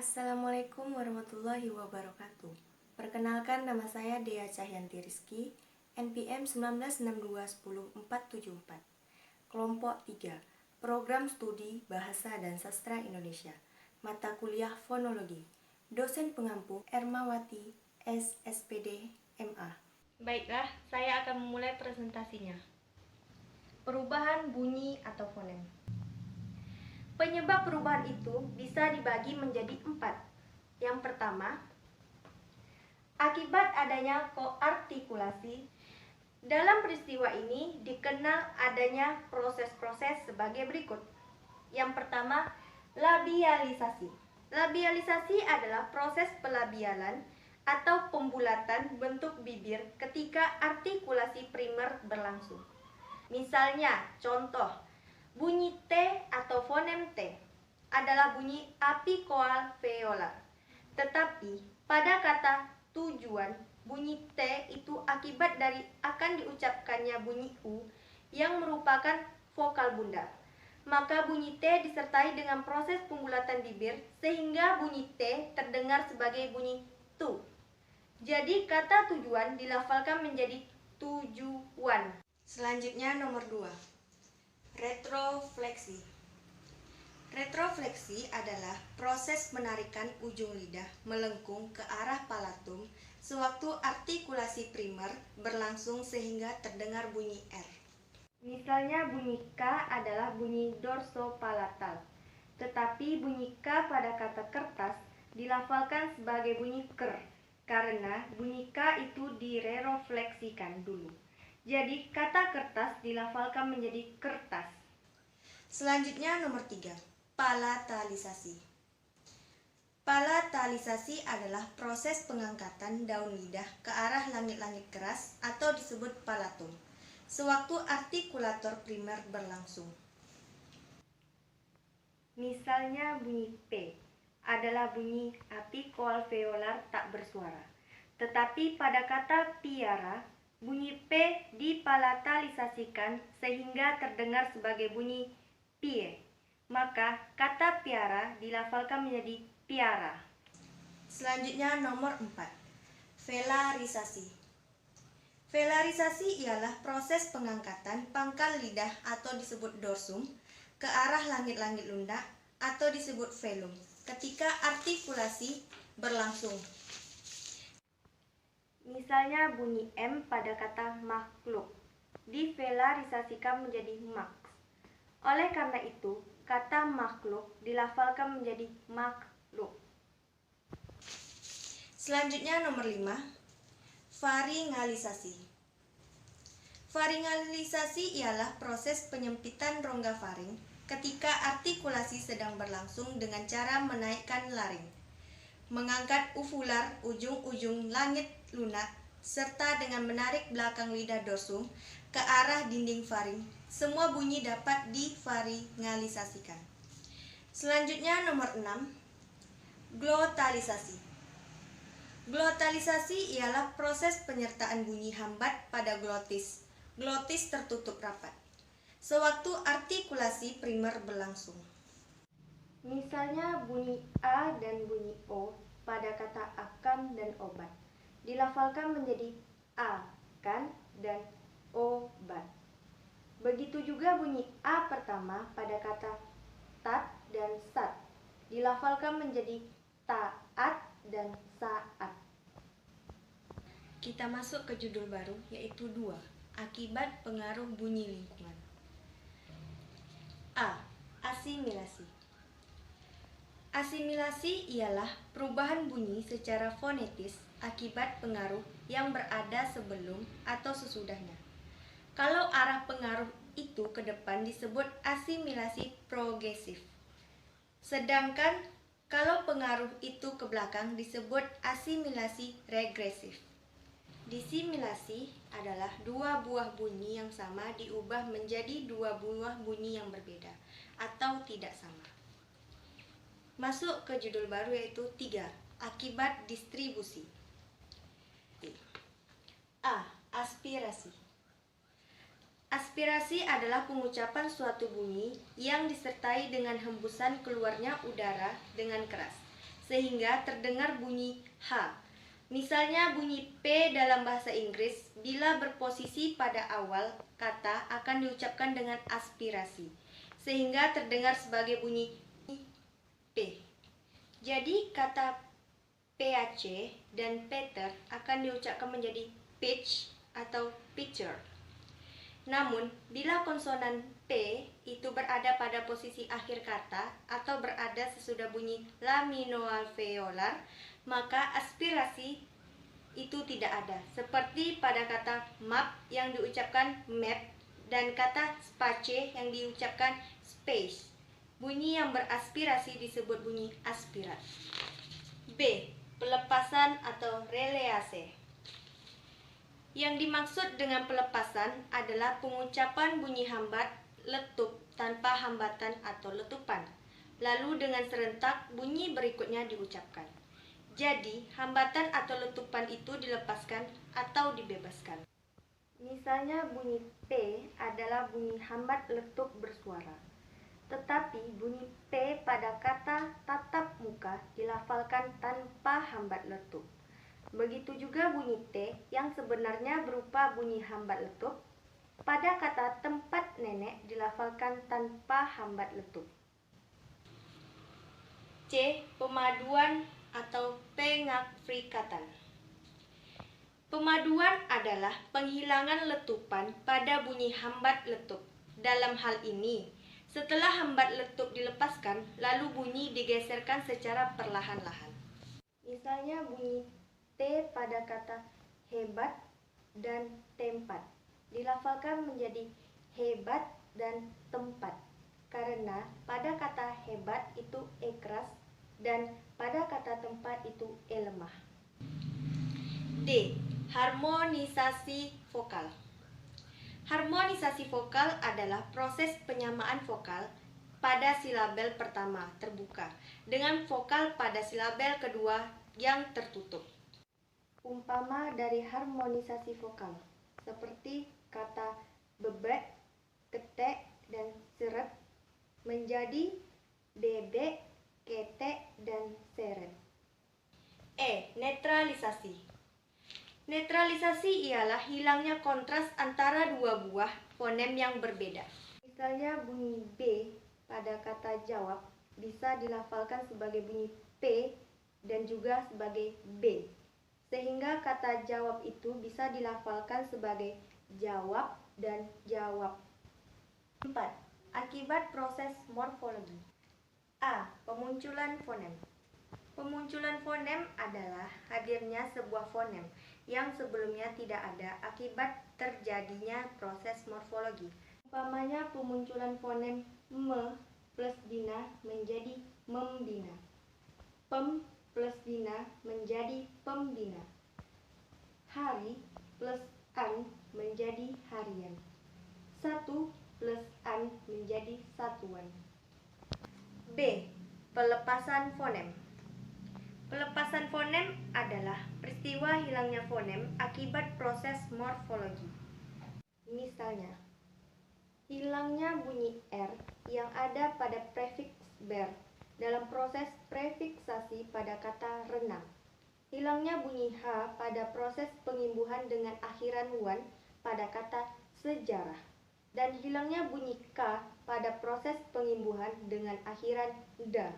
Assalamualaikum warahmatullahi wabarakatuh. Perkenalkan, nama saya Dea Cahyanti Rizky, NPM 1962100474. Kelompok 3, Program Studi Bahasa dan Sastra Indonesia. Mata kuliah Fonologi. Dosen pengampu Ermawati S. SPD, MA. Baiklah, saya akan memulai presentasinya. Perubahan bunyi atau fonem. Penyebab perubahan itu bisa dibagi menjadi 4. Yang pertama, akibat adanya koartikulasi. Dalam peristiwa ini dikenal adanya proses-proses sebagai berikut. Yang pertama, labialisasi. Labialisasi adalah proses pelabialan atau pembulatan bentuk bibir ketika artikulasi primer berlangsung. Misalnya, contoh, bunyi T atau fonem T adalah bunyi apikoalveolar. Tetapi pada kata tujuan, bunyi T itu akibat dari akan diucapkannya bunyi U yang merupakan vokal bunda. Maka bunyi T disertai dengan proses pembulatan bibir sehingga bunyi T terdengar sebagai bunyi tu. Jadi kata tujuan dilafalkan menjadi tujuan. Selanjutnya nomor 2. Retrofleksi. Retrofleksi adalah proses menarikan ujung lidah melengkung ke arah palatum sewaktu artikulasi primer berlangsung sehingga terdengar bunyi R. Misalnya bunyi K adalah bunyi dorsopalatal, tetapi bunyi K pada kata kertas dilafalkan sebagai bunyi ker karena bunyi K itu direfleksikan dulu. Jadi kata kertas dilafalkan menjadi kertas. Selanjutnya nomor 3, palatalisasi. Palatalisasi adalah proses pengangkatan daun lidah ke arah langit-langit keras atau disebut palatum sewaktu artikulator primer berlangsung. Misalnya bunyi P adalah bunyi apikoalveolar tak bersuara. Tetapi pada kata piara, bunyi P dipalatalisasikan sehingga terdengar sebagai bunyi pie. Maka kata piara dilafalkan menjadi piara. Selanjutnya nomor 4, velarisasi. Velarisasi ialah proses pengangkatan pangkal lidah atau disebut dorsum ke arah langit-langit lunak atau disebut velum ketika artikulasi berlangsung. Misalnya bunyi M pada kata makhluk divelarisasikan menjadi max. Oleh karena itu, kata makhluk dilafalkan menjadi makhluk. Selanjutnya nomor 5, faringalisasi. Faringalisasi ialah proses penyempitan rongga faring ketika artikulasi sedang berlangsung dengan cara menaikkan laring, mengangkat uvular ujung-ujung langit lunak, serta dengan menarik belakang lidah dorsum ke arah dinding faring. Semua bunyi dapat difaringalisasikan. Selanjutnya nomor 6, glotalisasi. Glotalisasi ialah proses penyertaan bunyi hambat pada glotis. Glotis tertutup rapat sewaktu artikulasi primer berlangsung. Misalnya bunyi A dan bunyi O pada kata akan dan obat dilafalkan menjadi akan dan obat. Begitu juga bunyi A pertama pada kata tat dan sat dilafalkan menjadi taat dan saat. Kita masuk ke judul baru, yaitu 2, akibat pengaruh bunyi lingkungan. A. Asimilasi. Asimilasi ialah perubahan bunyi secara fonetis akibat pengaruh yang berada sebelum atau sesudahnya. Kalau arah pengaruh itu ke depan disebut asimilasi progresif. Sedangkan kalau pengaruh itu ke belakang disebut asimilasi regresif. Disimilasi adalah dua buah bunyi yang sama diubah menjadi dua buah bunyi yang berbeda atau tidak sama. Masuk ke judul baru, yaitu 3, akibat distribusi. A. Aspirasi. Aspirasi adalah pengucapan suatu bunyi yang disertai dengan hembusan keluarnya udara dengan keras, sehingga terdengar bunyi H. Misalnya bunyi P dalam bahasa Inggris bila berposisi pada awal kata akan diucapkan dengan aspirasi, sehingga terdengar sebagai bunyi P. Jadi kata PAC dan Peter akan diucapkan menjadi pitch atau pitcher. Namun, bila konsonan P itu berada pada posisi akhir kata atau berada sesudah bunyi laminoalveolar, maka aspirasi itu tidak ada. Seperti pada kata map yang diucapkan map dan kata space yang diucapkan space. Bunyi yang beraspirasi disebut bunyi aspirat. B. Pelepasan atau release. Yang dimaksud dengan pelepasan adalah pengucapan bunyi hambat letup tanpa hambatan atau letupan. Lalu dengan serentak bunyi berikutnya diucapkan. Jadi, hambatan atau letupan itu dilepaskan atau dibebaskan. Misalnya bunyi P adalah bunyi hambat letup bersuara. Tetapi bunyi P pada kata tatap muka dilafalkan tanpa hambat letup. Begitu juga bunyi T yang sebenarnya berupa bunyi hambat letup pada kata tempat nenek dilafalkan tanpa hambat letup. C. Pemaduan atau pengafrikatan. Pemaduan adalah penghilangan letupan pada bunyi hambat letup. Dalam hal ini, setelah hambat letup dilepaskan, lalu bunyi digeserkan secara perlahan-lahan. Misalnya bunyi T pada kata hebat dan tempat dilafalkan menjadi hebat dan tempat, karena pada kata hebat itu E keras dan pada kata tempat itu E lemah. D. Harmonisasi vokal. Harmonisasi vokal adalah proses penyamaan vokal pada silabel pertama terbuka dengan vokal pada silabel kedua yang tertutup. Umpama dari harmonisasi vokal seperti kata bebek, ketek, dan seret menjadi bebek, ketek, dan seret. E. Netralisasi. Netralisasi ialah hilangnya kontras antara dua buah fonem yang berbeda. Misalnya bunyi B pada kata jawab bisa dilafalkan sebagai bunyi P dan juga sebagai B, sehingga kata jawab itu bisa dilafalkan sebagai jawab dan jawab. 4. Akibat proses morfologi. A. Pemunculan fonem. Pemunculan fonem adalah hadirnya sebuah fonem yang sebelumnya tidak ada akibat terjadinya proses morfologi. Umpamanya pemunculan fonem me plus dina menjadi membina. Pem plus dina menjadi pembina. Hari plus an menjadi harian. Satu plus an menjadi satuan. B. Pelepasan fonem. Pelepasan fonem adalah peristiwa hilangnya fonem akibat proses morfologi. Misalnya, hilangnya bunyi R yang ada pada prefiks ber dalam proses prefiksasi pada kata renang. Hilangnya bunyi H pada proses pengimbuhan dengan akhiran wan pada kata sejarah. Dan hilangnya bunyi K pada proses pengimbuhan dengan akhiran da.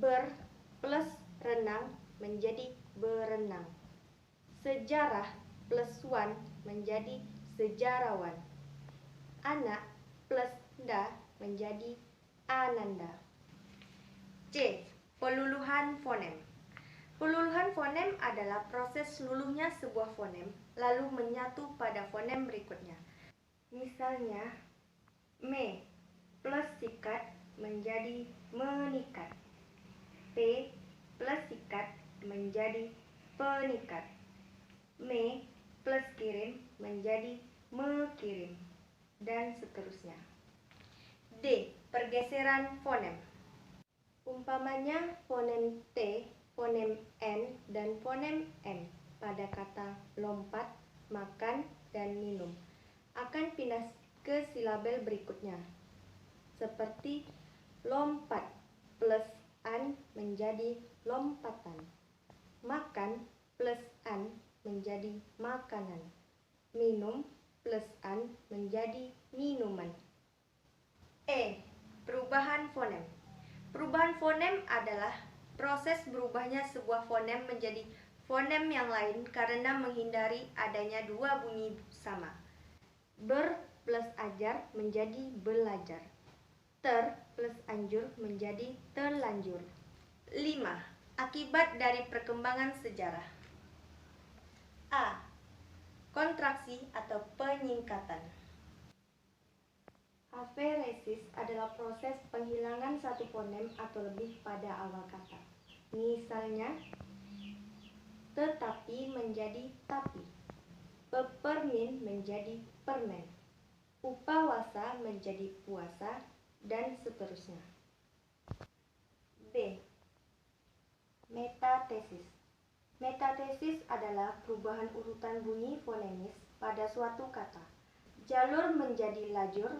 Ber plus renang menjadi berenang. Sejarah plus wan menjadi sejarawan. Anak plus da menjadi ananda. C. Peluluhan fonem. Peluluhan fonem adalah proses luluhnya sebuah fonem lalu menyatu pada fonem berikutnya. Misalnya, me plus sikat menjadi menikat. P plus sikat menjadi penikat. Me plus kirim menjadi mekirim. Dan seterusnya. D. Pergeseran fonem. Umpamanya fonem T, fonem N, dan fonem M pada kata lompat, makan, dan minum akan pindah ke silabel berikutnya. Seperti lompat menjadi lompatan. Makan plus an menjadi makanan. Minum plus an menjadi minuman. E. Perubahan fonem. Perubahan fonem adalah proses berubahnya sebuah fonem menjadi fonem yang lain karena menghindari adanya dua bunyi sama. Ber plus ajar menjadi belajar. Ter plus anjur menjadi terlanjur. 5. Akibat dari perkembangan sejarah. A. Kontraksi atau penyingkatan. Aferesis adalah proses penghilangan satu fonem atau lebih pada awal kata. Misalnya, tetapi menjadi tapi, pepermin menjadi permen, upawasa menjadi puasa, dan seterusnya. B. Metatesis. Metatesis adalah perubahan urutan bunyi fonemis pada suatu kata. Jalur menjadi lajur,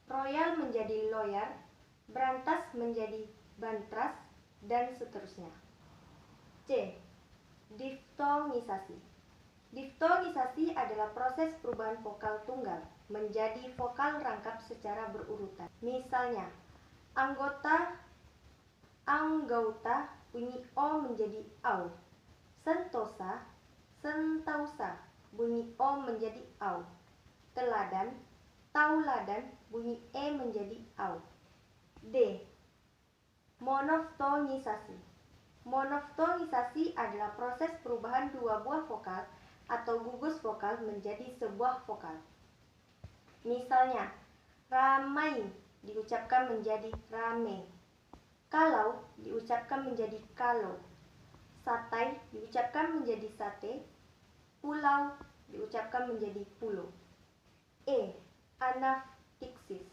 royal menjadi loyar, berantas menjadi bantras, dan seterusnya. C. Diftongisasi. Diftongisasi adalah proses perubahan vokal tunggal menjadi vokal rangkap secara berurutan. Misalnya, anggota, anggauta bunyi O menjadi AU. Sentosa, sentausa bunyi O menjadi AU. Teladan, tauladan bunyi E menjadi AU. D. Monoftonisasi. Monoftonisasi adalah proses perubahan dua buah vokal atau gugus vokal menjadi sebuah vokal. Misalnya, ramai diucapkan menjadi rame, kalau diucapkan menjadi kalau, satai diucapkan menjadi sate, pulau diucapkan menjadi pulau. E. Anaftiksis.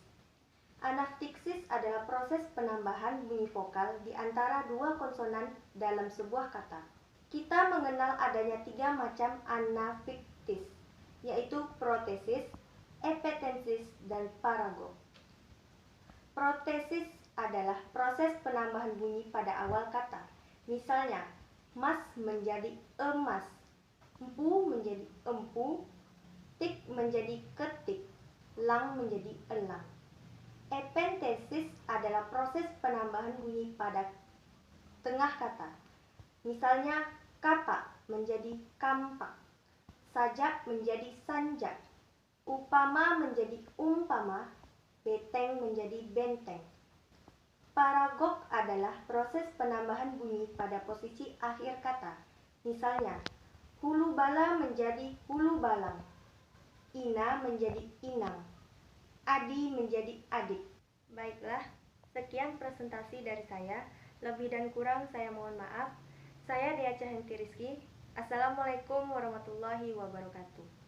Anaftiksis adalah proses penambahan bunyi vokal di antara dua konsonan dalam sebuah kata. Kita mengenal adanya 3 macam anafiktis, yaitu protesis, epetensis, dan paragok. Protesis adalah proses penambahan bunyi pada awal kata. Misalnya, mas menjadi emas, empu menjadi empu, tik menjadi ketik, lang menjadi elang. Epentesis adalah proses penambahan bunyi pada tengah kata. Misalnya, kapak menjadi kampak, sajak menjadi sanjak, upama menjadi umpama, beteng menjadi benteng. Paragok adalah proses penambahan bunyi pada posisi akhir kata. Misalnya, hulu bala menjadi hulu balang, ina menjadi inang, adi menjadi adik. Baiklah, sekian presentasi dari saya. Lebih dan kurang saya mohon maaf. Saya Dea Cahyenti Rizky. Assalamualaikum warahmatullahi wabarakatuh.